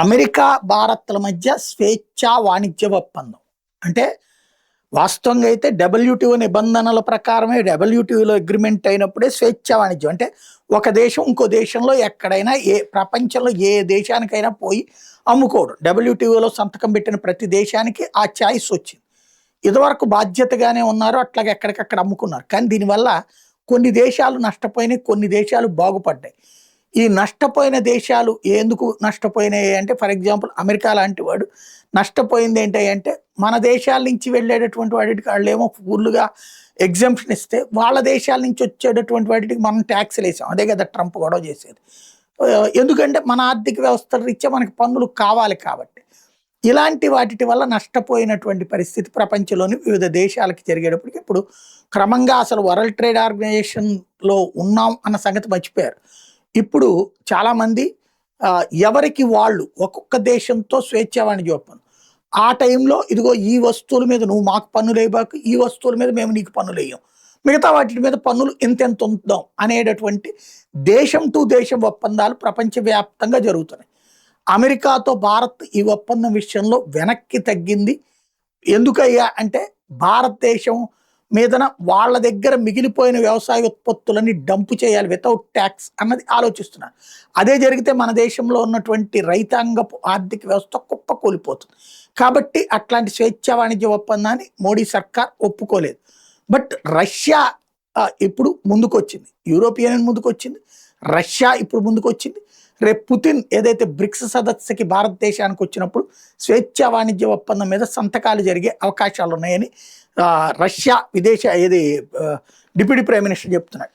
America, భారత్‌ల మధ్య స్వేచ్ఛా వాణిజ్య ఒప్పందం. అంటే వాస్తవంగా అయితే డబ్ల్యూటీఓ నిబంధనల ప్రకారమే డబ్ల్యూటీఓలో అగ్రీమెంట్ అయినప్పుడే స్వేచ్ఛా వాణిజ్యం. అంటే ఒక దేశం ఇంకో దేశంలో ఎక్కడైనా ప్రపంచంలో ఏ దేశానికైనా పోయి అమ్ముకోవడం. డబ్ల్యూటీఓలో సంతకం పెట్టిన ప్రతి దేశానికి ఆ చాయిస్ వచ్చింది. ఇదివరకు బాధ్యతగానే ఉన్నారు. అట్లాగే ఎక్కడికక్కడ అమ్ముకున్నారు. కానీ దీనివల్ల కొన్ని దేశాలు నష్టపోయినాయి. కొన్ని దేశాలు బాగుపడ్డాయి. ఈ నష్టపోయిన దేశాలు ఎందుకు నష్టపోయినాయి అంటే ఫర్ ఎగ్జాంపుల్ అమెరికా లాంటి వాడు నష్టపోయింది ఏంటి అంటే మన దేశాల నుంచి వెళ్ళేటటువంటి వాటికి వాళ్ళేమో ఫుల్గా ఎగ్జంప్షన్ ఇస్తే వాళ్ళ దేశాల నుంచి వచ్చేటటువంటి వాటికి మనం ట్యాక్స్లు వేసాం. అదే కదా ట్రంప్ గొడవ చేసేది. ఎందుకంటే మన ఆర్థిక వ్యవస్థ రీత్యా మనకి పన్నులు కావాలి కాబట్టి. ఇలాంటి వాటి వల్ల నష్టపోయినటువంటి పరిస్థితి ప్రపంచంలోని వివిధ దేశాలకి జరిగేటప్పటికి ఇప్పుడు క్రమంగా అసలు వరల్డ్ ట్రేడ్ ఆర్గనైజేషన్లో ఉన్నాం అన్న సంగతి మర్చిపోయారు. ఇప్పుడు చాలామంది ఎవరికి వాళ్ళు ఒక్కొక్క దేశంతో స్వేచ్ఛా వాణిజ్య ఒప్పందం. ఆ టైంలో ఇదిగో ఈ వస్తువుల మీద నువ్వు మాకు పన్నులు వేయబాకు, ఈ వస్తువుల మీద మేము నీకు పన్నులు వేయం, మిగతా వాటి మీద పన్నులు ఎంతెంత ఉందాం అనేటటువంటి దేశం టు దేశం ఒప్పందాలు ప్రపంచవ్యాప్తంగా జరుగుతున్నాయి. అమెరికాతో భారత్ ఈ ఒప్పందం విషయంలో వెనక్కి తగ్గింది. ఎందుకయ్యా అంటే భారతదేశం మీదన వాళ్ళ దగ్గర మిగిలిపోయిన వ్యవసాయ ఉత్పత్తులని డంపు చేయాలి వితౌట్ ట్యాక్స్ అన్నది ఆలోచిస్తున్నారు. అదే జరిగితే మన దేశంలో ఉన్నటువంటి రైతాంగపు ఆర్థిక వ్యవస్థ కుప్పకూలిపోతుంది. కాబట్టి అట్లాంటి స్వేచ్ఛా వాణిజ్య ఒప్పందాన్ని మోడీ సర్కార్ ఒప్పుకోలేదు. బట్ రష్యా ఇప్పుడు ముందుకొచ్చింది, యూరోపియన్ యూనియన్ ముందుకొచ్చింది, రష్యా ఇప్పుడు ముందుకొచ్చింది. రేపు పుతిన్ ఏదైతే బ్రిక్స్ సదస్సుకి భారతదేశానికి వచ్చినప్పుడు స్వేచ్ఛా వాణిజ్య ఒప్పందం మీద సంతకాలు జరిగే అవకాశాలు ఉన్నాయని రష్యా డిప్యూటీ ప్రైమ్ మినిస్టర్ చెప్తున్నాడు.